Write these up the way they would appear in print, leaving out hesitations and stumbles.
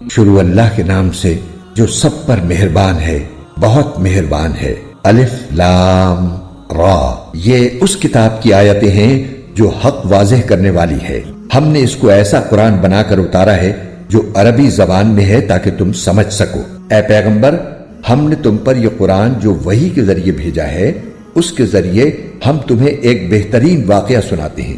شروع اللہ کے نام سے جو سب پر مہربان ہے، بہت مہربان ہے۔ الف لام را، یہ اس کتاب کی آیتیں ہیں جو حق واضح کرنے والی ہے۔ ہم نے اس کو ایسا قرآن بنا کر اتارا ہے جو عربی زبان میں ہے تاکہ تم سمجھ سکو۔ اے پیغمبر، ہم نے تم پر یہ قرآن جو وحی کے ذریعے بھیجا ہے، اس کے ذریعے ہم تمہیں ایک بہترین واقعہ سناتے ہیں،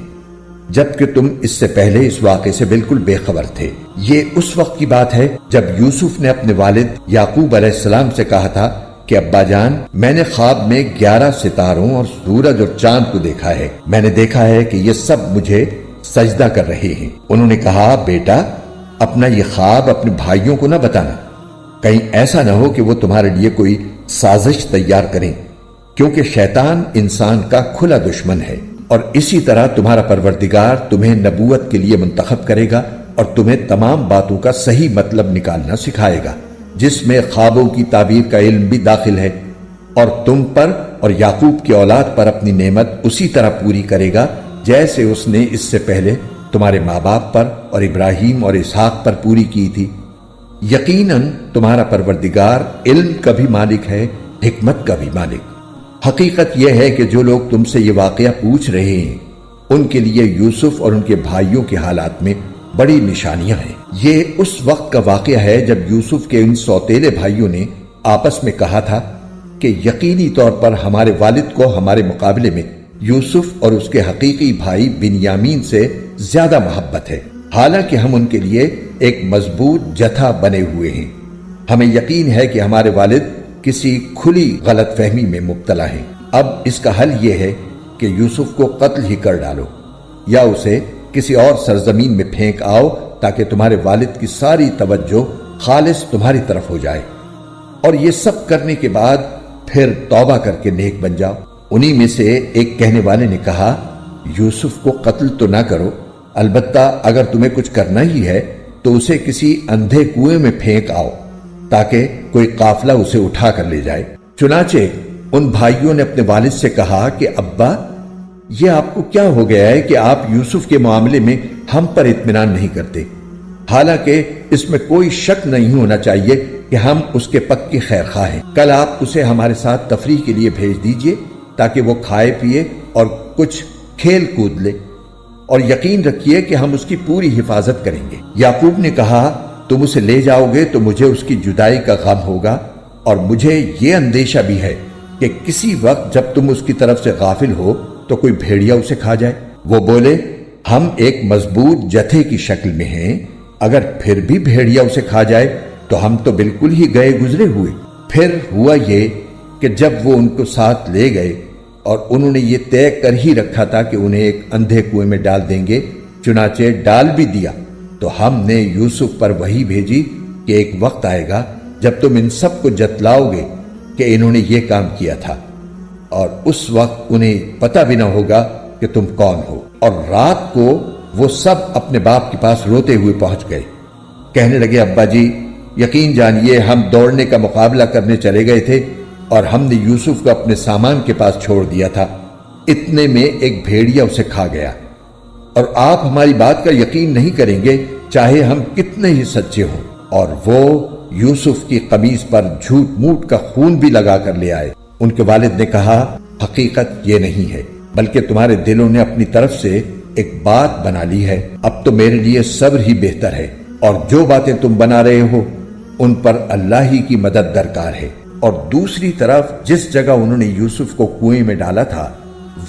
جبکہ تم اس سے پہلے اس واقعے سے بالکل بے خبر تھے۔ یہ اس وقت کی بات ہے جب یوسف نے اپنے والد یعقوب علیہ السلام سے کہا تھا کہ ابا جان، میں نے خواب میں 11 ستاروں اور سورج اور چاند کو دیکھا ہے۔ میں نے دیکھا ہے کہ یہ سب مجھے سجدہ کر رہے ہیں۔ انہوں نے کہا، بیٹا، اپنا یہ خواب اپنے بھائیوں کو نہ بتانا، کہیں ایسا نہ ہو کہ وہ تمہارے لیے کوئی سازش تیار کریں، کیونکہ شیطان انسان کا کھلا دشمن ہے، اور اسی طرح تمہارا پروردگار تمہیں نبوت کے لیے منتخب کرے گا اور تمہیں تمام باتوں کا صحیح مطلب نکالنا سکھائے گا، جس میں خوابوں کی تعبیر کا علم بھی داخل ہے، اور تم پر اور یعقوب کی اولاد پر اپنی نعمت اسی طرح پوری کرے گا جیسے اس نے اس سے پہلے تمہارے ماں باپ پر اور ابراہیم اور اسحاق پر پوری کی تھی۔ یقیناً تمہارا پروردگار علم کا بھی مالک ہے، حکمت کا بھی مالک۔ حقیقت یہ ہے کہ جو لوگ تم سے یہ واقعہ پوچھ رہے ہیں، ان کے لیے یوسف اور ان کے بھائیوں کے حالات میں بڑی نشانیاں ہیں۔ یہ اس وقت کا واقعہ ہے جب یوسف کے ان سوتیلے بھائیوں نے آپس میں کہا تھا کہ یقینی طور پر ہمارے والد کو ہمارے مقابلے میں یوسف اور اس کے حقیقی بھائی بنیامین سے زیادہ محبت ہے، حالانکہ ہم ان کے لیے ایک مضبوط جتھا بنے ہوئے ہیں۔ ہمیں یقین ہے کہ ہمارے والد کسی کھلی غلط فہمی میں مبتلا ہیں۔ اب اس کا حل یہ ہے کہ یوسف کو قتل ہی کر ڈالو، یا اسے کسی اور سرزمین میں پھینک آؤ تاکہ تمہارے والد کی ساری توجہ خالص تمہاری طرف ہو جائے، اور یہ سب کرنے کے بعد پھر توبہ کر کے نیک بن جاؤ۔ انہی میں سے ایک کہنے والے نے کہا، یوسف کو قتل تو نہ کرو، البتہ اگر تمہیں کچھ کرنا ہی ہے تو اسے کسی اندھے کنویں میں پھینک آؤ تاکہ کوئی قافلہ اسے اٹھا کر لے جائے۔ چنانچہ ان بھائیوں نے اپنے والد سے کہا کہ ابا، یہ آپ کو کیا ہو گیا ہے کہ آپ یوسف کے معاملے میں ہم پر اطمینان نہیں کرتے؟ حالانکہ اس میں کوئی شک نہیں ہونا چاہیے کہ ہم اس کے پکی خیر خواہ ہیں۔ کل آپ اسے ہمارے ساتھ تفریح کے لیے بھیج دیجئے تاکہ وہ کھائے پیے اور کچھ کھیل کود لے، اور یقین رکھیے کہ ہم اس کی پوری حفاظت کریں گے۔ یعقوب نے کہا، تم اسے لے جاؤ گے تو مجھے اس کی جدائی کا غم ہوگا، اور مجھے یہ اندیشہ بھی ہے کہ کسی وقت جب تم اس کی طرف سے غافل ہو تو کوئی بھیڑیا اسے کھا جائے۔ وہ بولے، ہم ایک مضبوط جتھے کی شکل میں ہیں، اگر پھر بھی بھیڑیا اسے کھا جائے تو ہم تو بالکل ہی گئے گزرے ہوئے۔ پھر ہوا یہ کہ جب وہ ان کو ساتھ لے گئے اور انہوں نے یہ طے کر ہی رکھا تھا کہ انہیں ایک اندھے کنویں میں ڈال دیں گے، چنانچہ ڈال بھی دیا، تو ہم نے یوسف پر وحی بھیجی کہ ایک وقت آئے گا جب تم ان سب کو جتلاؤ گے کہ انہوں نے یہ کام کیا تھا، اور اس وقت انہیں پتہ بھی نہ ہوگا کہ تم کون ہو۔ اور رات کو وہ سب اپنے باپ کے پاس روتے ہوئے پہنچ گئے، کہنے لگے، ابا جی، یقین جانیے ہم دوڑنے کا مقابلہ کرنے چلے گئے تھے اور ہم نے یوسف کو اپنے سامان کے پاس چھوڑ دیا تھا، اتنے میں ایک بھیڑیا اسے کھا گیا، اور آپ ہماری بات کا یقین نہیں کریں گے چاہے ہم کتنے ہی سچے ہوں۔ اور وہ یوسف کی قمیص پر جھوٹ موٹ کا خون بھی لگا کر لے آئے۔ ان کے والد نے کہا، حقیقت یہ نہیں ہے، بلکہ تمہارے دلوں نے اپنی طرف سے ایک بات بنا لی ہے۔ اب تو میرے لیے صبر ہی بہتر ہے، اور جو باتیں تم بنا رہے ہو ان پر اللہ ہی کی مدد درکار ہے۔ اور دوسری طرف جس جگہ انہوں نے یوسف کو کنویں میں ڈالا تھا،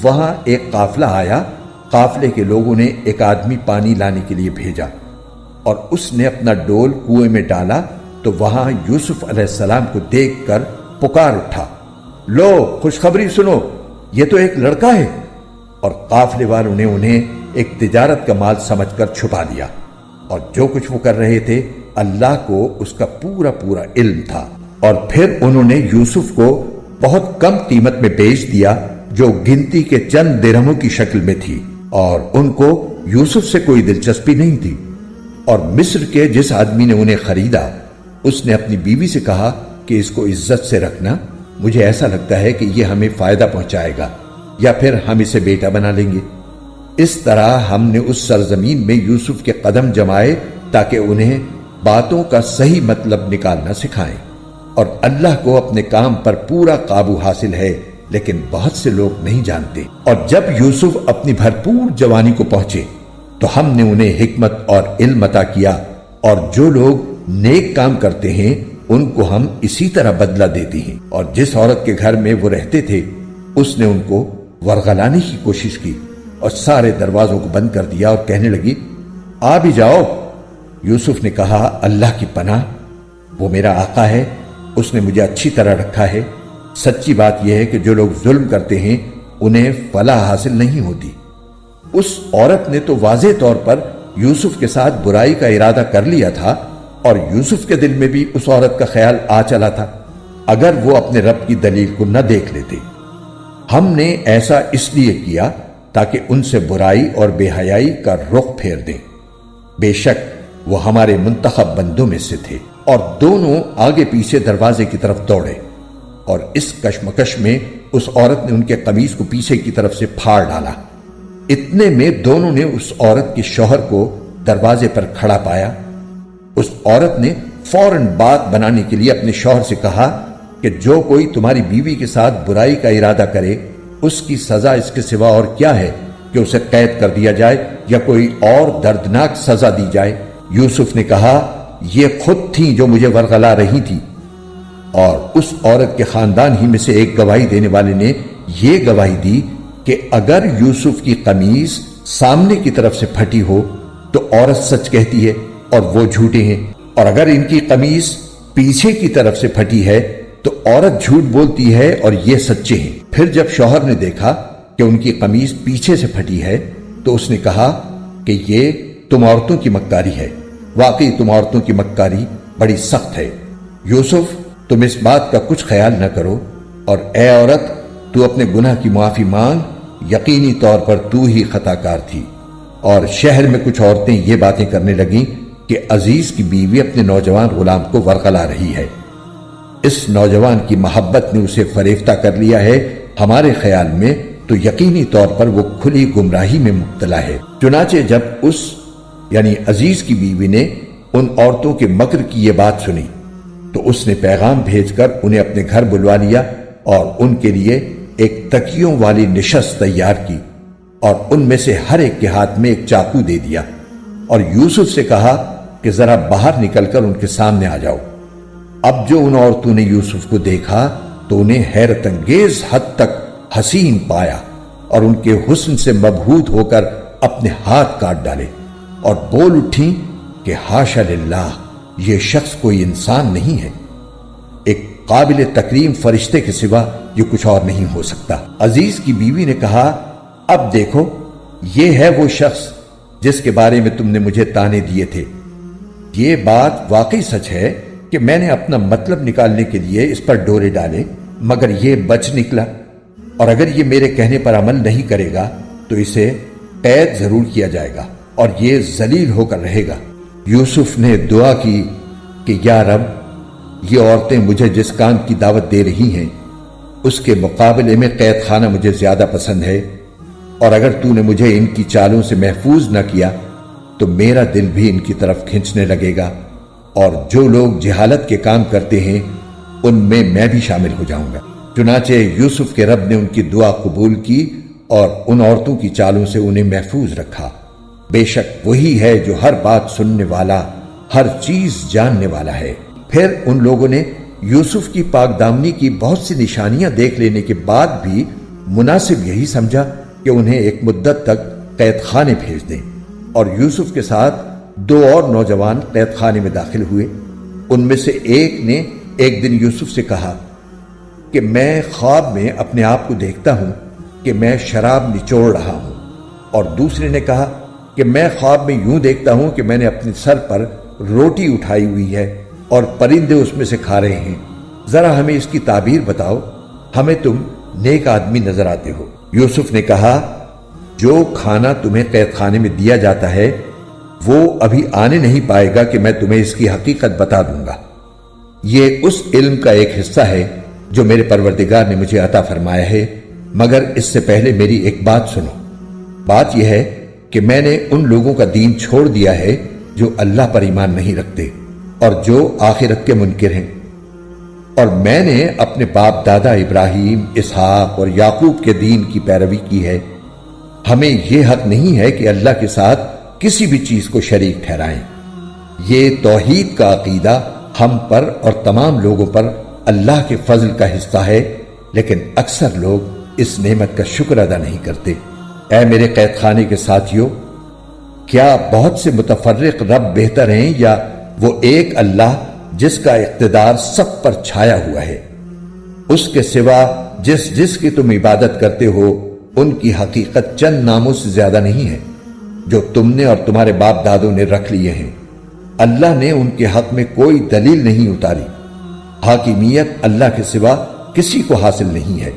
وہاں ایک قافلہ آیا۔ قافلے کے لوگوں نے ایک آدمی پانی لانے کے لیے بھیجا، اور اس نے اپنا ڈول کنویں میں ڈالا تو وہاں یوسف علیہ السلام کو دیکھ کر پکار اٹھا، لو خوشخبری سنو، یہ تو ایک لڑکا ہے۔ اور قافلے والوں نے انہیں ایک تجارت کا مال سمجھ کر چھپا دیا، اور جو کچھ وہ کر رہے تھے اللہ کو اس کا پورا پورا علم تھا۔ اور پھر انہوں نے یوسف کو بہت کم قیمت میں بیچ دیا، جو گنتی کے چند درہموں کی شکل میں تھی، اور ان کو یوسف سے کوئی دلچسپی نہیں تھی۔ اور مصر کے جس آدمی نے انہیں خریدا، اس نے اپنی بیوی سے کہا کہ اس کو عزت سے رکھنا، مجھے ایسا لگتا ہے کہ یہ ہمیں فائدہ پہنچائے گا، یا پھر ہم اسے بیٹا بنا لیں گے۔ اس طرح ہم نے اس سرزمین میں یوسف کے قدم جمائے تاکہ انہیں باتوں کا صحیح مطلب نکالنا سکھائیں، اور اللہ کو اپنے کام پر پورا قابو حاصل ہے، لیکن بہت سے لوگ نہیں جانتے۔ اور جب یوسف اپنی بھرپور جوانی کو پہنچے تو ہم نے انہیں حکمت اور علم عطا کیا، اور جو لوگ نیک کام کرتے ہیں ان کو ہم اسی طرح بدلہ دیتے ہیں۔ اور جس عورت کے گھر میں وہ رہتے تھے اس نے ان کو ورغلانے کی کوشش کی اور سارے دروازوں کو بند کر دیا اور کہنے لگی، آ بھی جاؤ۔ یوسف نے کہا، اللہ کی پناہ، وہ میرا آقا ہے، اس نے مجھے اچھی طرح رکھا ہے۔ سچی بات یہ ہے کہ جو لوگ ظلم کرتے ہیں انہیں فلاح حاصل نہیں ہوتی۔ اس عورت نے تو واضح طور پر یوسف کے ساتھ برائی کا ارادہ کر لیا تھا، اور یوسف کے دل میں بھی اس عورت کا خیال آ چلا تھا، اگر وہ اپنے رب کی دلیل کو نہ دیکھ لیتے۔ ہم نے ایسا اس لیے کیا تاکہ ان سے برائی اور بے حیائی کا رخ پھیر دیں۔ بے شک وہ ہمارے منتخب بندوں میں سے تھے۔ اور دونوں آگے پیچھے دروازے کی طرف دوڑے، اور اس کشمکش میں اس عورت نے ان کے قمیص کو پیچھے کی طرف سے پھاڑ ڈالا۔ اتنے میں دونوں نے اس عورت کے شوہر کو دروازے پر کھڑا پایا۔ اس عورت نے فوراً بات بنانے کے لیے اپنے شوہر سے کہا کہ جو کوئی تمہاری بیوی کے ساتھ برائی کا ارادہ کرے اس کی سزا اس کے سوا اور کیا ہے کہ اسے قید کر دیا جائے یا کوئی اور دردناک سزا دی جائے۔ یوسف نے کہا، یہ خود تھیں جو مجھے ورغلا رہی تھی۔ اور اس عورت کے خاندان ہی میں سے ایک گواہی دینے والے نے یہ گواہی دی کہ اگر یوسف کی قمیص سامنے کی طرف سے پھٹی ہو تو عورت سچ کہتی ہے اور وہ جھوٹے ہیں، اور اگر ان کی قمیص پیچھے کی طرف سے پھٹی ہے تو عورت جھوٹ بولتی ہے اور یہ سچے ہیں۔ پھر جب شوہر نے دیکھا کہ ان کی قمیص پیچھے سے پھٹی ہے تو اس نے کہا کہ یہ تم عورتوں کی مکاری ہے، واقعی تم عورتوں کی مکاری بڑی سخت ہے۔ یوسف، تم اس بات کا کچھ خیال نہ کرو، اور اے عورت، تو اپنے گناہ کی معافی مانگ، یقینی طور پر تو ہی خطا کار تھی۔ اور شہر میں کچھ عورتیں یہ باتیں کرنے لگیں کہ عزیز کی بیوی اپنے نوجوان غلام کو ورغلا رہی ہے، اس نوجوان کی محبت نے اسے فریفتہ کر لیا ہے، ہمارے خیال میں تو یقینی طور پر وہ کھلی گمراہی میں مبتلا ہے۔ چنانچہ جب اس یعنی عزیز کی بیوی نے ان عورتوں کے مکر کی یہ بات سنی تو اس نے پیغام بھیج کر انہیں اپنے گھر بلوا لیا اور ان کے لیے ایک تکیوں والی نشست تیار کی، اور ان میں سے ہر ایک کے ہاتھ میں ایک چاقو دے دیا، اور یوسف سے کہا کہ ذرا باہر نکل کر ان کے سامنے آ جاؤ۔ اب جو ان عورتوں نے یوسف کو دیکھا تو انہیں حیرت انگیز حد تک حسین پایا، اور ان کے حسن سے مبہوت ہو کر اپنے ہاتھ کاٹ ڈالے اور بول اٹھیں کہ ہاشا للہ، یہ شخص کوئی انسان نہیں ہے، ایک قابل تکریم فرشتے کے سوا یہ کچھ اور نہیں ہو سکتا۔ عزیز کی بیوی نے کہا، اب دیکھو، یہ ہے وہ شخص جس کے بارے میں تم نے مجھے تانے دیے تھے۔ یہ بات واقعی سچ ہے کہ میں نے اپنا مطلب نکالنے کے لیے اس پر ڈورے ڈالے، مگر یہ بچ نکلا، اور اگر یہ میرے کہنے پر عمل نہیں کرے گا تو اسے قید ضرور کیا جائے گا اور یہ ذلیل ہو کر رہے گا۔ یوسف نے دعا کی کہ یا رب، یہ عورتیں مجھے جس کام کی دعوت دے رہی ہیں اس کے مقابلے میں قید خانہ مجھے زیادہ پسند ہے، اور اگر تو نے مجھے ان کی چالوں سے محفوظ نہ کیا تو میرا دل بھی ان کی طرف کھنچنے لگے گا، اور جو لوگ جہالت کے کام کرتے ہیں ان میں بھی شامل ہو جاؤں گا۔ چنانچہ یوسف کے رب نے ان کی دعا قبول کی اور ان عورتوں کی چالوں سے انہیں محفوظ رکھا۔ بے شک وہی ہے جو ہر بات سننے والا، ہر چیز جاننے والا ہے۔ پھر ان لوگوں نے یوسف کی پاک دامنی کی بہت سی نشانیاں دیکھ لینے کے بعد بھی مناسب یہی سمجھا کہ انہیں ایک مدت تک قید خانے بھیج دیں، اور یوسف کے ساتھ 2 اور نوجوان قید خانے میں داخل ہوئے۔ ان میں سے ایک نے ایک دن یوسف سے کہا کہ میں خواب میں اپنے آپ کو دیکھتا ہوں کہ میں شراب نچوڑ رہا ہوں، اور دوسرے نے کہا کہ میں خواب میں یوں دیکھتا ہوں کہ میں نے اپنے سر پر روٹی اٹھائی ہوئی ہے اور پرندے اس میں سے کھا رہے ہیں، ذرا ہمیں اس کی تعبیر بتاؤ، ہمیں تم نیک آدمی نظر آتے ہو۔ یوسف نے کہا، جو کھانا تمہیں قید خانے میں دیا جاتا ہے وہ ابھی آنے نہیں پائے گا کہ میں تمہیں اس کی حقیقت بتا دوں گا۔ یہ اس علم کا ایک حصہ ہے جو میرے پروردگار نے مجھے عطا فرمایا ہے، مگر اس سے پہلے میری ایک بات سنو۔ بات یہ ہے کہ میں نے ان لوگوں کا دین چھوڑ دیا ہے جو اللہ پر ایمان نہیں رکھتے، اور جو آخرت کے منکر ہیں۔ اور میں نے اپنے باپ دادا ابراہیم، اسحاق اور یعقوب کے دین کی پیروی کی ہے۔ ہمیں یہ حق نہیں ہے کہ اللہ کے ساتھ کسی بھی چیز کو شریک ٹھہرائیں۔ یہ توحید کا عقیدہ ہم پر اور تمام لوگوں پر اللہ کے فضل کا حصہ ہے، لیکن اکثر لوگ اس نعمت کا شکر ادا نہیں کرتے۔ اے میرے قید خانے کے ساتھیوں، کیا بہت سے متفرق رب بہتر ہیں یا وہ ایک اللہ جس کا اقتدار سب پر چھایا ہوا ہے؟ اس کے سوا جس کی تم عبادت کرتے ہو ان کی حقیقت چند ناموں سے زیادہ نہیں ہے جو تم نے اور تمہارے باپ دادوں نے رکھ لیے ہیں۔ اللہ نے ان کے حق میں کوئی دلیل نہیں اتاری۔ حاکمیت اللہ کے سوا کسی کو حاصل نہیں ہے۔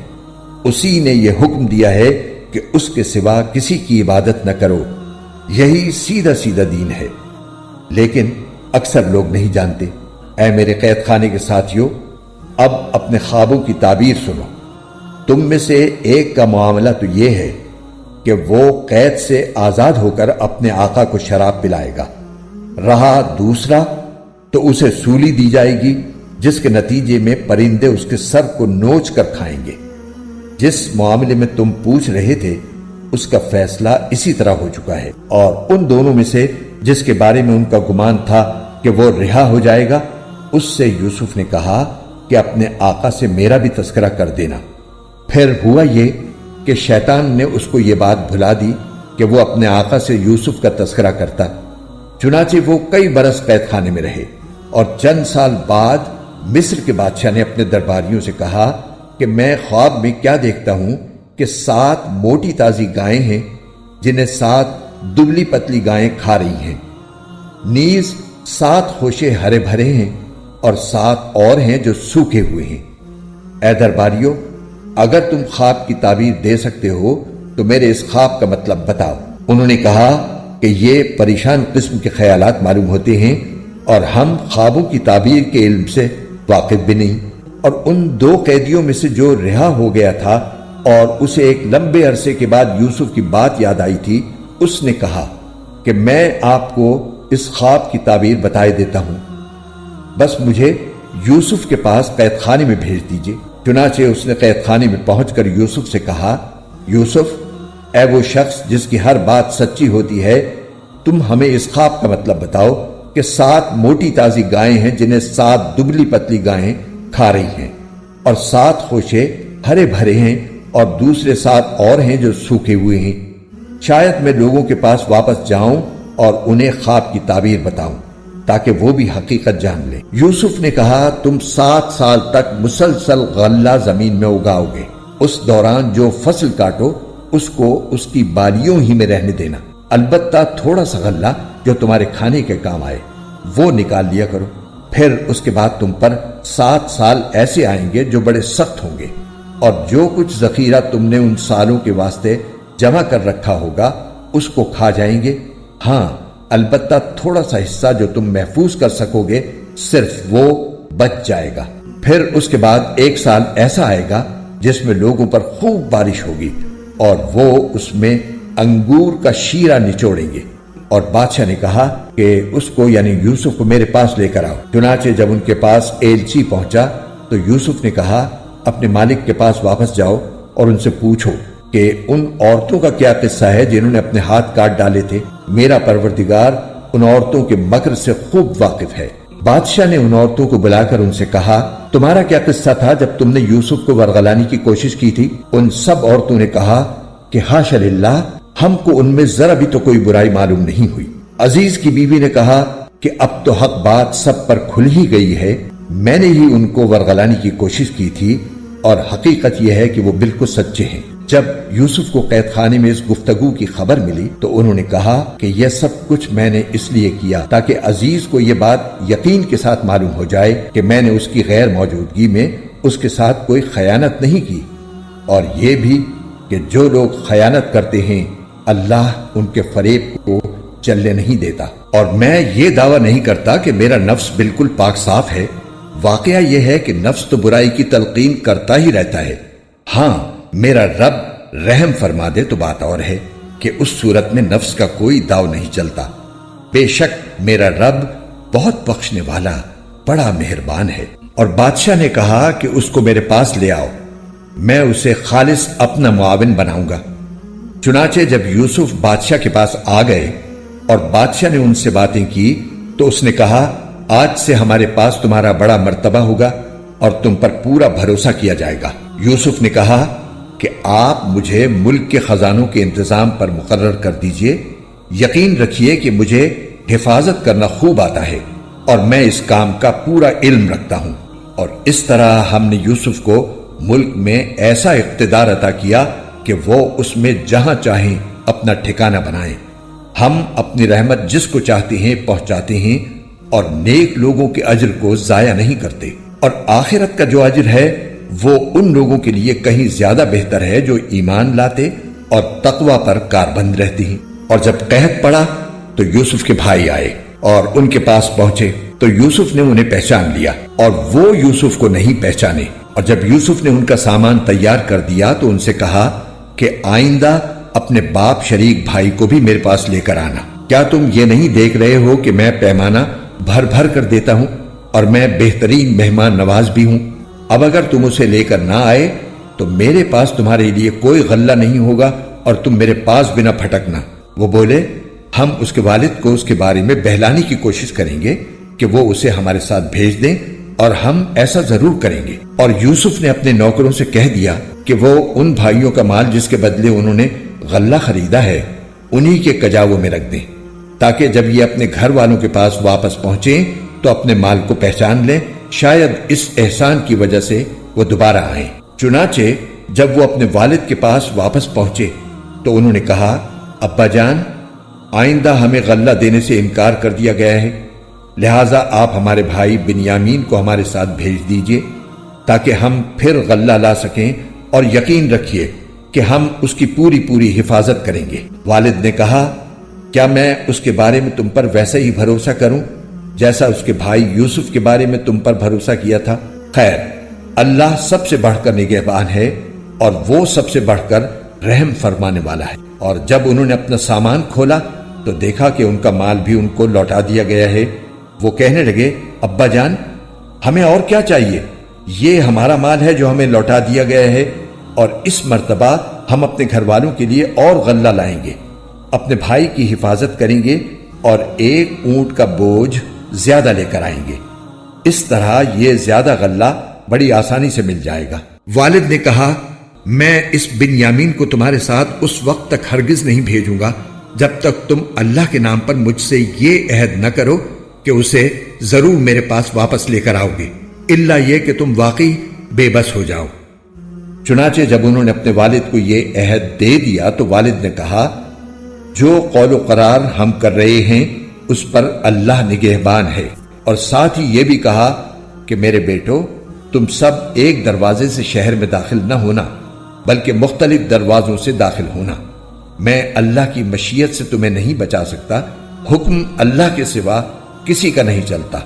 اسی نے یہ حکم دیا ہے کہ اس کے سوا کسی کی عبادت نہ کرو۔ یہی سیدھا سیدھا دین ہے، لیکن اکثر لوگ نہیں جانتے۔ اے میرے قید خانے کے ساتھیوں، اب اپنے خوابوں کی تعبیر سنو۔ تم میں سے ایک کا معاملہ تو یہ ہے کہ وہ قید سے آزاد ہو کر اپنے آقا کو شراب پلائے گا، رہا دوسرا تو اسے سولی دی جائے گی جس کے نتیجے میں پرندے اس کے سر کو نوچ کر کھائیں گے۔ جس معاملے میں تم پوچھ رہے تھے اس کا فیصلہ اسی طرح ہو چکا ہے، اور ان دونوں میں سے جس کے بارے میں ان کا گمان تھا کہ وہ رہا ہو جائے گا، اس سے یوسف نے کہا کہ اپنے آقا سے میرا بھی تذکرہ کر دینا۔ پھر ہوا یہ کہ شیطان نے اس کو یہ بات بھلا دی کہ وہ اپنے آقا سے یوسف کا تذکرہ کرتا۔ چنانچہ وہ کئی برس قید خانے میں رہے، اور چند سال بعد مصر کے بادشاہ نے اپنے درباریوں سے کہا کہ میں خواب میں کیا دیکھتا ہوں کہ 7 موٹی تازی گائیں ہیں جنہیں 7 دبلی پتلی گائیں کھا رہی ہیں، نیز 7 خوشے ہرے بھرے ہیں اور 7 اور ہیں جو سوکھے ہوئے ہیں۔ اے درباریوں، اگر تم خواب کی تعبیر دے سکتے ہو تو میرے اس خواب کا مطلب بتاؤ۔ انہوں نے کہا کہ یہ پریشان قسم کے خیالات معلوم ہوتے ہیں اور ہم خوابوں کی تعبیر کے علم سے واقف بھی نہیں۔ اور ان 2 قیدیوں میں سے جو رہا ہو گیا تھا اور اسے ایک لمبے عرصے کے بعد یوسف کی بات یاد آئی تھی، اس نے کہا کہ میں آپ کو اس خواب کی تعبیر بتائے دیتا ہوں، بس مجھے یوسف کے پاس قید خانے میں بھیج دیجئے۔ چنانچہ اس نے قید خانے میں پہنچ کر یوسف سے کہا، یوسف، اے وہ شخص جس کی ہر بات سچی ہوتی ہے، تم ہمیں اس خواب کا مطلب بتاؤ کہ 7 موٹی تازی گائیں ہیں جنہیں 7 دبلی پتلی گائیں کھا رہی ہیں، اور 7 خوشے ہرے بھرے ہیں اور دوسرے 7 اور ہیں جو سوکھے ہوئے ہیں۔ شاید میں لوگوں کے پاس واپس جاؤں اور انہیں خواب کی تعبیر بتاؤں تاکہ وہ بھی حقیقت جان لیں۔ یوسف نے کہا، تم 7 سال تک مسلسل غلہ زمین میں اگاؤ گے، اس دوران جو فصل کاٹو اس کو اس کی بالیوں ہی میں رہنے دینا، البتہ تھوڑا سا غلہ جو تمہارے کھانے کے کام آئے وہ نکال لیا کرو۔ پھر اس کے بعد تم پر 7 سال ایسے آئیں گے جو بڑے سخت ہوں گے، اور جو کچھ ذخیرہ تم نے ان سالوں کے واسطے جمع کر رکھا ہوگا اس کو کھا جائیں گے۔ ہاں، البتہ تھوڑا سا حصہ جو تم محفوظ کر سکو گے صرف وہ بچ جائے گا۔ پھر اس کے بعد 1 سال ایسا آئے گا جس میں لوگوں پر خوب بارش ہوگی اور وہ اس میں انگور کا شیرہ نچوڑیں گے۔ اور بادشاہ نے کہا کہ اس کو یعنی یوسف کو میرے پاس لے کر آؤ۔ چنانچہ جب ان کے پاس ایلچی پہنچا تو یوسف نے کہا، اپنے مالک کے پاس واپس جاؤ اور ان سے پوچھو کہ ان عورتوں کا کیا قصہ ہے جنہوں نے اپنے ہاتھ کاٹ ڈالے تھے۔ میرا پروردگار ان عورتوں کے مکر سے خوب واقف ہے۔ بادشاہ نے ان عورتوں کو بلا کر ان سے کہا، تمہارا کیا قصہ تھا جب تم نے یوسف کو ورغلانے کی کوشش کی تھی؟ ان سب عورتوں نے کہا کہ حاشا للہ، ہم کو ان میں ذرا بھی تو کوئی برائی معلوم نہیں ہوئی۔ عزیز کی بیوی نے کہا کہ اب تو حق بات سب پر کھل ہی گئی ہے، میں نے ہی ان کو ورغلانے کی کوشش کی تھی اور حقیقت یہ ہے کہ وہ بالکل سچے ہیں۔ جب یوسف کو قید خانے میں اس گفتگو کی خبر ملی تو انہوں نے کہا کہ یہ سب کچھ میں نے اس لیے کیا تاکہ عزیز کو یہ بات یقین کے ساتھ معلوم ہو جائے کہ میں نے اس کی غیر موجودگی میں اس کے ساتھ کوئی خیانت نہیں کی، اور یہ بھی کہ جو لوگ خیانت کرتے ہیں اللہ ان کے فریب کو چلنے نہیں دیتا۔ اور میں یہ دعویٰ نہیں کرتا کہ میرا نفس بالکل پاک صاف ہے، واقعہ یہ ہے کہ نفس تو برائی کی تلقین کرتا ہی رہتا ہے۔ ہاں، میرا رب رحم فرما دے تو بات اور ہے کہ اس صورت میں نفس کا کوئی داؤ نہیں چلتا۔ بے شک میرا رب بہت بخشنے والا بڑا مہربان ہے۔ اور بادشاہ نے کہا کہ اس کو میرے پاس لے آؤ، میں اسے خالص اپنا معاون بناؤں گا۔ چنانچہ جب یوسف بادشاہ کے پاس آ گئے اور بادشاہ نے ان سے باتیں کی تو اس نے کہا، آج سے ہمارے پاس تمہارا بڑا مرتبہ ہوگا اور تم پر پورا بھروسہ کیا جائے گا۔ یوسف نے کہا کہ آپ مجھے ملک کے خزانوں کے انتظام پر مقرر کر دیجئے، یقین رکھیے کہ مجھے حفاظت کرنا خوب آتا ہے اور میں اس کام کا پورا علم رکھتا ہوں۔ اور اس طرح ہم نے یوسف کو ملک میں ایسا اقتدار عطا کیا کہ وہ اس میں جہاں چاہیں اپنا ٹھکانہ بنائیں۔ ہم اپنی رحمت جس کو چاہتے ہیں پہنچاتے ہیں اور نیک لوگوں کے اجر کو ضائع نہیں کرتے، اور آخرت کا جو اجر ہے وہ ان لوگوں کے لیے کہیں زیادہ بہتر ہے جو ایمان لاتے اور تقوی پر کاربند رہتے ہیں۔ اور جب قحط پڑا تو یوسف کے بھائی آئے اور ان کے پاس پہنچے تو یوسف نے انہیں پہچان لیا اور وہ یوسف کو نہیں پہچانے۔ اور جب یوسف نے ان کا سامان تیار کر دیا تو ان سے کہا کہ آئندہ اپنے باپ شریک بھائی کو بھی میرے پاس لے کر آنا۔ کیا تم یہ نہیں دیکھ رہے ہو کہ میں پیمانہ بھر بھر کر دیتا ہوں اور میں بہترین مہمان نواز بھی ہوں؟ اب اگر تم اسے لے کر نہ آئے تو میرے پاس تمہارے لیے کوئی غلہ نہیں ہوگا اور تم میرے پاس بھی نہ پھٹکنا۔ وہ بولے، ہم اس کے والد کو اس کے بارے میں بہلانے کی کوشش کریں گے کہ وہ اسے ہمارے ساتھ بھیج دیں، اور ہم ایسا ضرور کریں گے۔ اور یوسف نے اپنے نوکروں سے کہہ دیا کہ وہ ان بھائیوں کا مال جس کے بدلے انہوں نے غلہ خریدا ہے انہی کے کجاووں میں رکھ دیں، تاکہ جب یہ اپنے گھر والوں کے پاس واپس پہنچیں تو اپنے مال کو پہچان لیں، شاید اس احسان کی وجہ سے وہ دوبارہ آئیں۔ چنانچہ جب وہ اپنے والد کے پاس واپس پہنچے تو انہوں نے کہا، ابا جان، آئندہ ہمیں غلہ دینے سے انکار کر دیا گیا ہے، لہٰذا آپ ہمارے بھائی بنیامین کو ہمارے ساتھ بھیج دیجئے تاکہ ہم پھر غلہ لا سکیں، اور یقین رکھیے کہ ہم اس کی پوری پوری حفاظت کریں گے۔ والد نے کہا، کیا میں اس کے بارے میں تم پر ویسا ہی بھروسہ کروں جیسا اس کے بھائی یوسف کے بارے میں تم پر بھروسہ کیا تھا؟ خیر، اللہ سب سے بڑھ کر نگہبان ہے اور وہ سب سے بڑھ کر رحم فرمانے والا ہے۔ اور جب انہوں نے اپنا سامان کھولا تو دیکھا کہ ان کا مال بھی ان کو لوٹا دیا گیا ہے۔ وہ کہنے لگے، ابا جان، ہمیں اور کیا چاہیے؟ یہ ہمارا مال ہے جو ہمیں لوٹا دیا گیا ہے، اور اس مرتبہ ہم اپنے گھر والوں کے لیے اور غلہ لائیں گے، اپنے بھائی کی حفاظت کریں گے اور ایک اونٹ کا بوجھ زیادہ لے کر آئیں گے۔ اس طرح یہ زیادہ غلہ بڑی آسانی سے مل جائے گا۔ والد نے کہا، میں اس بنیامین کو تمہارے ساتھ اس وقت تک ہرگز نہیں بھیجوں گا جب تک تم اللہ کے نام پر مجھ سے یہ عہد نہ کرو کہ اسے ضرور میرے پاس واپس لے کر آؤ گے، الا یہ کہ تم واقعی بے بس ہو جاؤ۔ چنانچہ جب انہوں نے اپنے والد کو یہ عہد دے دیا تو والد نے کہا، جو قول و قرار ہم کر رہے ہیں اس پر اللہ نگہبان ہے، اور ساتھ ہی یہ بھی کہا کہ میرے بیٹو، تم سب ایک دروازے سے شہر میں داخل نہ ہونا بلکہ مختلف دروازوں سے داخل ہونا۔ میں اللہ کی مشیت سے تمہیں نہیں بچا سکتا، حکم اللہ کے سوا کسی کا نہیں چلتا،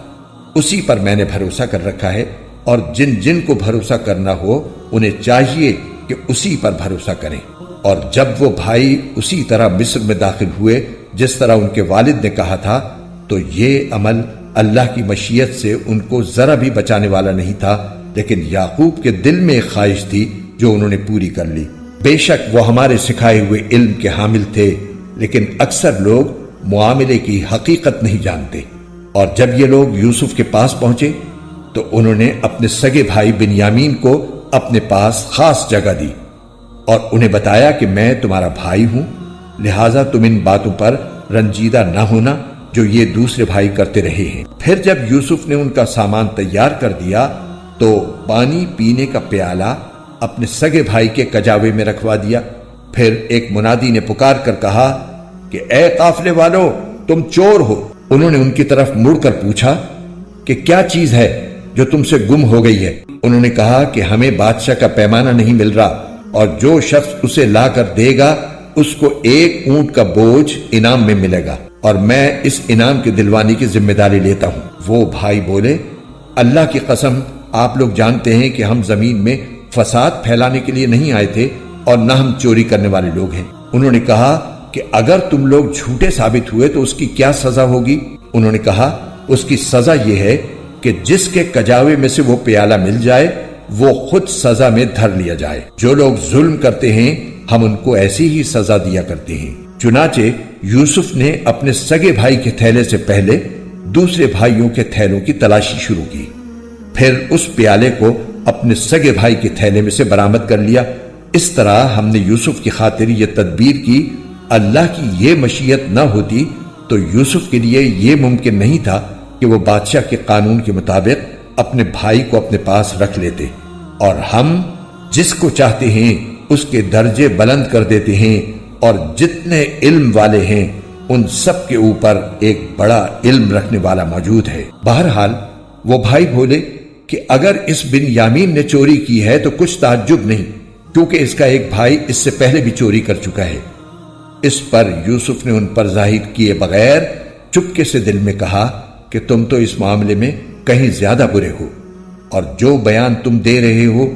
اسی پر میں نے بھروسہ کر رکھا ہے، اور جن جن کو بھروسہ کرنا ہو انہیں چاہیے کہ اسی پر بھروسہ کریں۔ اور جب وہ بھائی اسی طرح مصر میں داخل ہوئے جس طرح ان کے والد نے کہا تھا، تو یہ عمل اللہ کی مشیت سے ان کو ذرا بھی بچانے والا نہیں تھا، لیکن یعقوب کے دل میں ایک خواہش تھی جو انہوں نے پوری کر لی۔ بے شک وہ ہمارے سکھائے ہوئے علم کے حامل تھے، لیکن اکثر لوگ معاملے کی حقیقت نہیں جانتے۔ اور جب یہ لوگ یوسف کے پاس پہنچے تو انہوں نے اپنے سگے بھائی بنیامین کو اپنے پاس خاص جگہ دی اور انہیں بتایا کہ میں تمہارا بھائی ہوں، لہٰذا تم ان باتوں پر رنجیدہ نہ ہونا جو یہ دوسرے بھائی کرتے رہے ہیں۔ پھر جب یوسف نے ان کا سامان تیار کر دیا تو پانی پینے کا پیالہ اپنے سگے بھائی کے کجاوے میں رکھوا دیا۔ پھر ایک منادی نے پکار کر کہا کہ اے قافلے والو، تم چور ہو۔ انہوں نے ان کی طرف مڑ کر پوچھا کہ کیا چیز ہے جو تم سے گم ہو گئی ہے؟ انہوں نے کہا کہ ہمیں بادشاہ کا پیمانہ نہیں مل رہا، اور جو شخص اسے لا کر دے گا اس کو ایک اونٹ کا بوجھ انعام میں ملے گا، اور میں اس انعام کی دلوانی کی ذمہ داری لیتا ہوں۔ وہ بھائی بولے، اللہ کی قسم، آپ لوگ جانتے ہیں کہ ہم زمین میں فساد پھیلانے کے لیے نہیں آئے تھے اور نہ ہم چوری کرنے والے لوگ ہیں۔ انہوں نے کہا کہ اگر تم لوگ جھوٹے ثابت ہوئے تو اس کی کیا سزا ہوگی؟ انہوں نے کہا اس کی سزا یہ ہے کہ جس کے کجاوے میں سے وہ پیالہ مل جائے وہ خود سزا میں دھر لیا جائے۔ جو لوگ ظلم کرتے ہیں ہم ان کو ایسی ہی سزا دیا کرتے ہیں۔ چنانچہ یوسف نے اپنے سگے بھائی کے تھیلے سے پہلے دوسرے بھائیوں کے تھیلوں کی تلاشی شروع کی، پھر اس پیالے کو اپنے سگے بھائی کے تھیلے میں سے برآمد کر لیا۔ اس طرح ہم نے یوسف کی خاطر یہ تدبیر کی۔ اللہ کی یہ مشیت نہ ہوتی تو یوسف کے لیے یہ ممکن نہیں تھا کہ وہ بادشاہ کے قانون کے مطابق اپنے بھائی کو اپنے پاس رکھ لیتے، اور ہم جس کو چاہتے ہیں اس کے درجے بلند کر دیتے ہیں، اور جتنے علم والے ہیں ان سب کے اوپر ایک بڑا علم رکھنے والا موجود ہے۔ بہرحال وہ بھائی بولے کہ اگر اس بن یامین نے چوری کی ہے تو کچھ تعجب نہیں، کیونکہ اس کا ایک بھائی اس سے پہلے بھی چوری کر چکا ہے۔ اس پر یوسف نے ان پر ظاہر کیے بغیر چپکے سے دل میں کہا کہ تم تو اس معاملے میں کہیں زیادہ برے ہو، اور جو بیان تم دے رہے ہو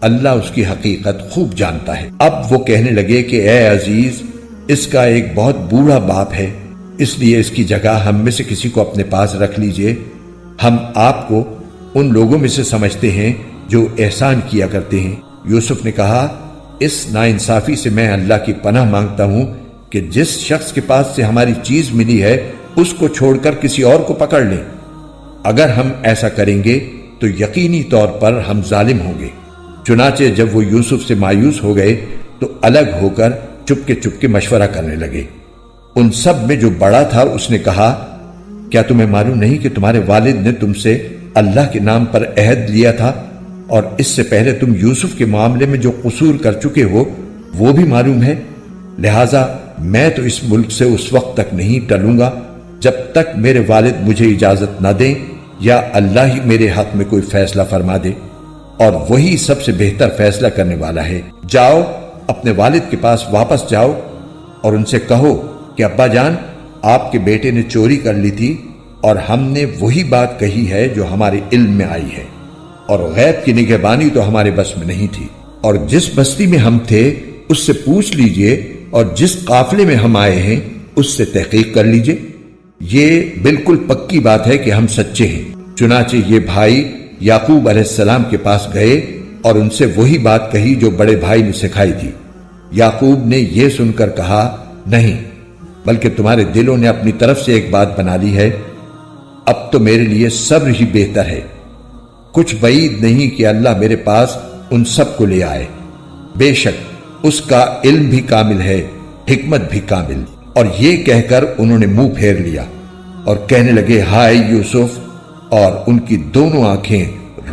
اللہ اس کی حقیقت خوب جانتا ہے۔ اب وہ کہنے لگے کہ اے عزیز، اس کا ایک بہت بوڑھا باپ ہے، اس لیے اس کی جگہ ہم میں سے کسی کو اپنے پاس رکھ لیجئے۔ ہم آپ کو ان لوگوں میں سے سمجھتے ہیں جو احسان کیا کرتے ہیں۔ یوسف نے کہا، اس ناانصافی سے میں اللہ کی پناہ مانگتا ہوں کہ جس شخص کے پاس سے ہماری چیز ملی ہے اس کو چھوڑ کر کسی اور کو پکڑ لیں۔ اگر ہم ایسا کریں گے تو یقینی طور پر ہم ظالم ہوں گے۔ چنانچہ جب وہ یوسف سے مایوس ہو گئے تو الگ ہو کر چپکے مشورہ کرنے لگے۔ ان سب میں جو بڑا تھا اس نے کہا، کیا تمہیں معلوم نہیں کہ تمہارے والد نے تم سے اللہ کے نام پر عہد لیا تھا، اور اس سے پہلے تم یوسف کے معاملے میں جو قصور کر چکے ہو وہ بھی معلوم ہے؟ لہٰذا میں تو اس ملک سے اس وقت تک نہیں ٹلوں گا جب تک میرے والد مجھے اجازت نہ دیں یا اللہ ہی میرے حق میں کوئی فیصلہ فرما دے، اور وہی سب سے بہتر فیصلہ کرنے والا ہے۔ جاؤ، اپنے والد کے پاس واپس جاؤ اور ان سے کہو کہ ابا جان، آپ کے بیٹے نے چوری کر لی تھی اور ہم نے وہی بات کہی ہے جو ہمارے علم میں آئی ہے، اور غیب کی نگہبانی تو ہمارے بس میں نہیں تھی، اور جس بستی میں ہم تھے اس سے پوچھ لیجئے، اور جس قافلے میں ہم آئے ہیں اس سے تحقیق کر لیجئے۔ یہ بالکل پکی بات ہے کہ ہم سچے ہیں۔ چنانچہ یہ بھائی یعقوب علیہ السلام کے پاس گئے اور ان سے وہی بات کہی جو بڑے بھائی نے سکھائی تھی۔ یعقوب نے یہ سن کر کہا، نہیں، بلکہ تمہارے دلوں نے اپنی طرف سے ایک بات بنا لی ہے۔ اب تو میرے لیے صبر ہی بہتر ہے۔ کچھ بعید نہیں کہ اللہ میرے پاس ان سب کو لے آئے۔ بے شک اس کا علم بھی کامل ہے، حکمت بھی کامل۔ اور یہ کہہ کر انہوں نے منہ پھیر لیا اور کہنے لگے، ہائے یوسف، اور ان کی دونوں آنکھیں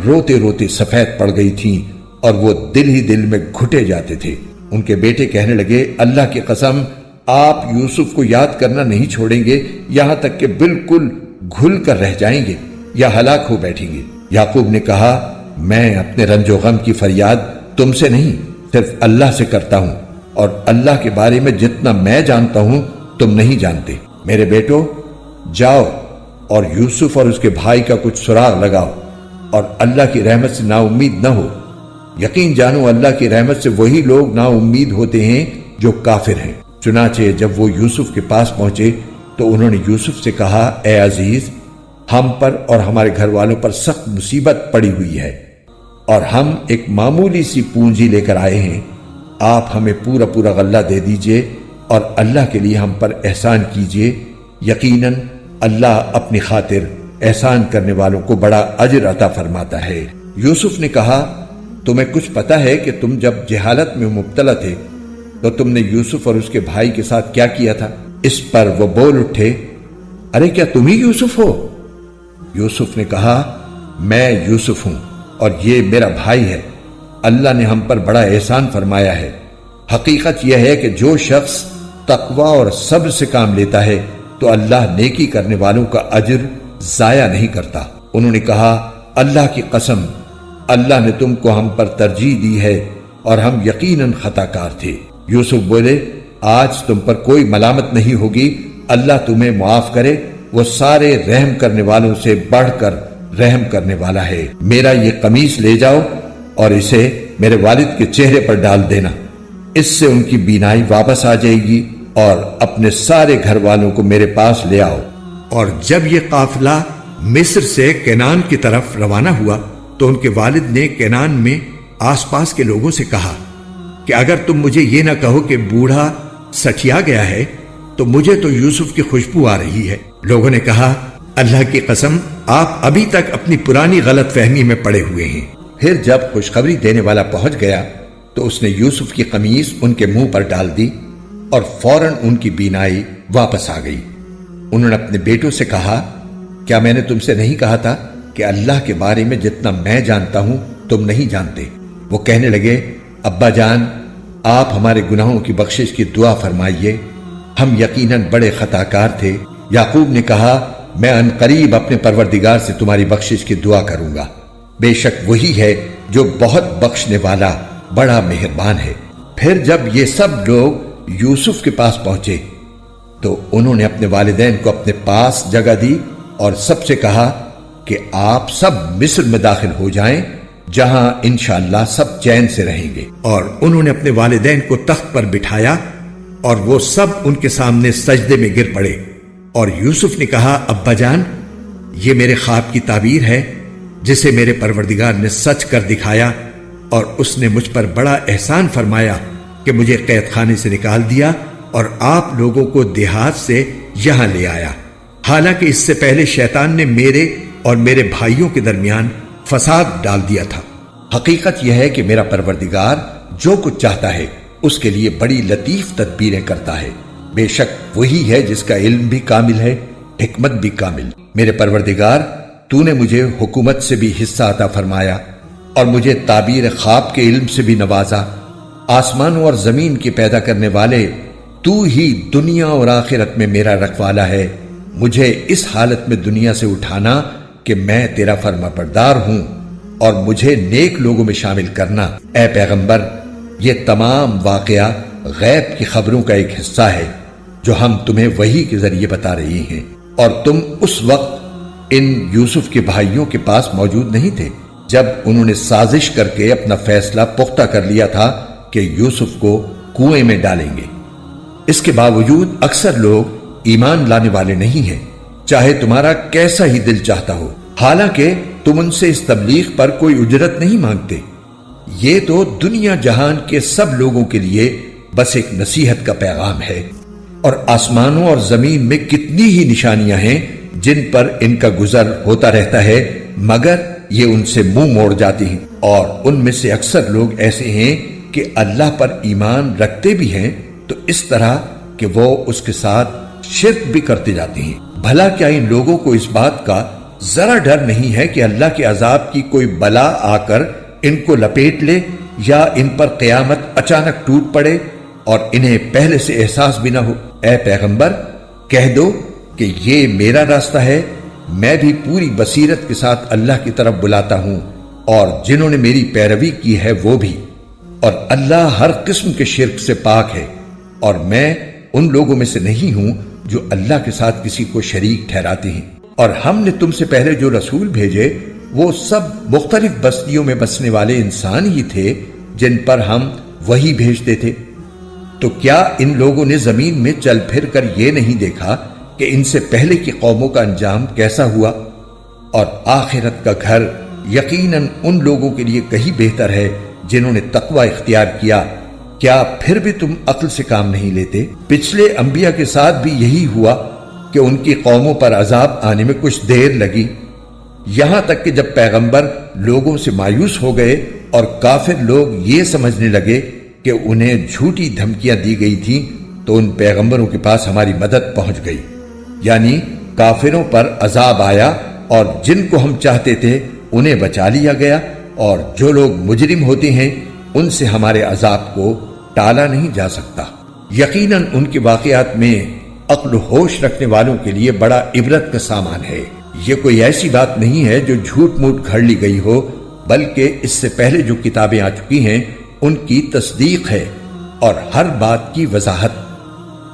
روتے روتے سفید پڑ گئی تھیں اور وہ دل ہی دل میں گھٹے جاتے تھے۔ ان کے بیٹے کہنے لگے، اللہ کی قسم، آپ یوسف کو یاد کرنا نہیں چھوڑیں گے یہاں تک کہ بالکل گھل کر رہ جائیں گے یا ہلاک ہو بیٹھیں گے۔ یعقوب نے کہا، میں اپنے رنج و غم کی فریاد تم سے نہیں، صرف اللہ سے کرتا ہوں، اور اللہ کے بارے میں جتنا میں جانتا ہوں تم نہیں جانتے۔ میرے بیٹو، جاؤ اور یوسف اور اس کے بھائی کا کچھ سراغ لگاؤ، اور اللہ کی رحمت سے نا امید نہ ہو۔ یقین جانو اللہ کی رحمت سے وہی لوگ نا امید ہوتے ہیں جو کافر ہیں۔ چنانچہ جب وہ یوسف کے پاس پہنچے تو انہوں نے یوسف سے کہا، اے عزیز، ہم پر اور ہمارے گھر والوں پر سخت مصیبت پڑی ہوئی ہے، اور ہم ایک معمولی سی پونجی لے کر آئے ہیں۔ آپ ہمیں پورا پورا غلہ دے دیجئے اور اللہ کے لیے ہم پر احسان کیجئے۔ یقیناً اللہ اپنی خاطر احسان کرنے والوں کو بڑا اجر عطا فرماتا ہے۔ یوسف نے کہا، تمہیں کچھ پتا ہے کہ تم جب جہالت میں مبتلا تھے تو تم نے یوسف اور اس کے بھائی کے ساتھ کیا کیا تھا؟ اس پر وہ بول اٹھے، ارے کیا تم ہی یوسف ہو؟ یوسف نے کہا، میں یوسف ہوں اور یہ میرا بھائی ہے۔ اللہ نے ہم پر بڑا احسان فرمایا ہے۔ حقیقت یہ ہے کہ جو شخص تقوی اور صبر سے کام لیتا ہے تو اللہ نیکی کرنے والوں کا اجر ضائع نہیں کرتا۔ انہوں نے کہا، اللہ کی قسم، اللہ نے تم کو ہم پر ترجیح دی ہے اور ہم یقیناً خطا کار تھے۔ یوسف بولے، آج تم پر کوئی ملامت نہیں ہوگی، اللہ تمہیں معاف کرے، وہ سارے رحم کرنے والوں سے بڑھ کر رحم کرنے والا ہے۔ میرا یہ قمیص لے جاؤ اور اسے میرے والد کے چہرے پر ڈال دینا، اس سے ان کی بینائی واپس آ جائے گی، اور اپنے سارے گھر والوں کو میرے پاس لے آؤ، اور جب یہ قافلہ مصر سے کینان کی طرف روانہ ہوا تو ان کے والد نے کینان میں آس پاس کے لوگوں سے کہا کہ اگر تم مجھے یہ نہ کہو کہ بوڑھا سچیا گیا ہے تو مجھے تو یوسف کی خوشبو آ رہی ہے۔ لوگوں نے کہا اللہ کی قسم آپ ابھی تک اپنی پرانی غلط فہمی میں پڑے ہوئے ہیں۔ پھر جب خوشخبری دینے والا پہنچ گیا تو اس نے یوسف کی قمیص ان کے منہ پر ڈال دی اور فوراً ان کی بینائی واپس آ گئی۔ انہوں نے اپنے بیٹوں سے کہا کیا میں نے تم سے نہیں کہا تھا کہ اللہ کے بارے میں جتنا میں جانتا ہوں تم نہیں جانتے؟ وہ کہنے لگے ابا جان آپ ہمارے گناہوں کی بخشش کی دعا فرمائیے، ہم یقیناً بڑے خطا کار تھے۔ یعقوب نے کہا میں عنقریب اپنے پروردگار سے تمہاری بخشش کی دعا کروں گا، بے شک وہی ہے جو بہت بخشنے والا بڑا مہربان ہے۔ پھر جب یہ سب لوگ یوسف کے پاس پہنچے تو انہوں نے اپنے والدین کو اپنے پاس جگہ دی اور سب سے کہا کہ آپ سب مصر میں داخل ہو جائیں جہاں انشاءاللہ سب چین سے رہیں گے۔ اور انہوں نے اپنے والدین کو تخت پر بٹھایا اور وہ سب ان کے سامنے سجدے میں گر پڑے۔ اور یوسف نے کہا ابا جان یہ میرے خواب کی تعبیر ہے جسے میرے پروردگار نے سچ کر دکھایا، اور اس نے مجھ پر بڑا احسان فرمایا کہ مجھے قید خانے سے نکال دیا اور آپ لوگوں کو دیہات سے یہاں لے آیا، حالانکہ اس سے پہلے شیطان نے میرے اور میرے بھائیوں کے درمیان فساد ڈال دیا تھا۔ حقیقت یہ ہے کہ میرا پروردگار جو کچھ چاہتا ہے اس کے لیے بڑی لطیف تدبیریں کرتا ہے، بے شک وہی ہے جس کا علم بھی کامل ہے، حکمت بھی کامل۔ میرے پروردگار تو نے مجھے حکومت سے بھی حصہ عطا فرمایا اور مجھے تعبیر خواب کے علم سے بھی نوازا۔ آسمانوں اور زمین کے پیدا کرنے والے تو ہی دنیا اور آخرت میں میرا رکھوالا ہے، مجھے اس حالت میں دنیا سے اٹھانا کہ میں تیرا فرما بردار ہوں اور مجھے نیک لوگوں میں شامل کرنا۔ اے پیغمبر یہ تمام واقعہ غیب کی خبروں کا ایک حصہ ہے جو ہم تمہیں وحی کے ذریعے بتا رہی ہیں، اور تم اس وقت ان یوسف کے بھائیوں کے پاس موجود نہیں تھے جب انہوں نے سازش کر کے اپنا فیصلہ پختہ کر لیا تھا کہ یوسف کو کنویں میں ڈالیں گے۔ اس کے باوجود اکثر لوگ ایمان لانے والے نہیں ہیں، چاہے تمہارا کیسا ہی دل چاہتا ہو، حالانکہ تم ان سے اس تبلیغ پر کوئی اجرت نہیں مانگتے۔ یہ تو دنیا جہان کے سب لوگوں کے لیے بس ایک نصیحت کا پیغام ہے، اور آسمانوں اور زمین میں کتنی ہی نشانیاں ہیں جن پر ان کا گزر ہوتا رہتا ہے، مگر یہ ان سے منہ موڑ جاتی ہیں، اور ان میں سے اکثر لوگ ایسے ہیں کہ اللہ پر ایمان رکھتے بھی ہیں تو اس طرح کہ وہ اس کے ساتھ شرک بھی کرتے جاتے ہیں۔ بھلا کیا ان لوگوں کو اس بات کا ذرا ڈر نہیں ہے کہ اللہ کے عذاب کی کوئی بلا آ کر ان کو لپیٹ لے، یا ان پر قیامت اچانک ٹوٹ پڑے اور انہیں پہلے سے احساس بھی نہ ہو؟ اے پیغمبر کہہ دو کہ یہ میرا راستہ ہے، میں بھی پوری بصیرت کے ساتھ اللہ کی طرف بلاتا ہوں، اور جنہوں نے میری پیروی کی ہے وہ بھی، اور اللہ ہر قسم کے شرک سے پاک ہے، اور میں ان لوگوں میں سے نہیں ہوں جو اللہ کے ساتھ کسی کو شریک ٹھہراتے ہیں۔ اور ہم نے تم سے پہلے جو رسول بھیجے وہ سب مختلف بستیوں میں بسنے والے انسان ہی تھے جن پر ہم وہی بھیجتے تھے، تو کیا ان لوگوں نے زمین میں چل پھر کر یہ نہیں دیکھا کہ ان سے پہلے کی قوموں کا انجام کیسا ہوا؟ اور آخرت کا گھر یقیناً ان لوگوں کے لیے کہیں بہتر ہے جنہوں نے تقوی اختیار کیا۔ کیا پھر بھی تم عقل سے کام نہیں لیتے؟ پچھلے انبیاء کے ساتھ بھی یہی ہوا کہ ان کی قوموں پر عذاب آنے میں کچھ دیر لگی، یہاں تک کہ جب پیغمبر لوگوں سے مایوس ہو گئے اور کافر لوگ یہ سمجھنے لگے کہ انہیں جھوٹی دھمکیاں دی گئی تھیں تو ان پیغمبروں کے پاس ہماری مدد پہنچ گئی، یعنی کافروں پر عذاب آیا اور جن کو ہم چاہتے تھے انہیں بچا لیا گیا، اور جو لوگ مجرم ہوتے ہیں ان سے ہمارے عذاب کو ٹالا نہیں جا سکتا۔ یقیناً ان کے واقعات میں عقل و ہوش رکھنے والوں کے لیے بڑا عبرت کا سامان ہے۔ یہ کوئی ایسی بات نہیں ہے جو جھوٹ موٹ گھڑ لی گئی ہو، بلکہ اس سے پہلے جو کتابیں آ چکی ہیں ان کی تصدیق ہے اور ہر بات کی وضاحت،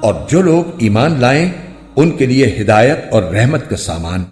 اور جو لوگ ایمان لائیں ان کے لیے ہدایت اور رحمت کا سامان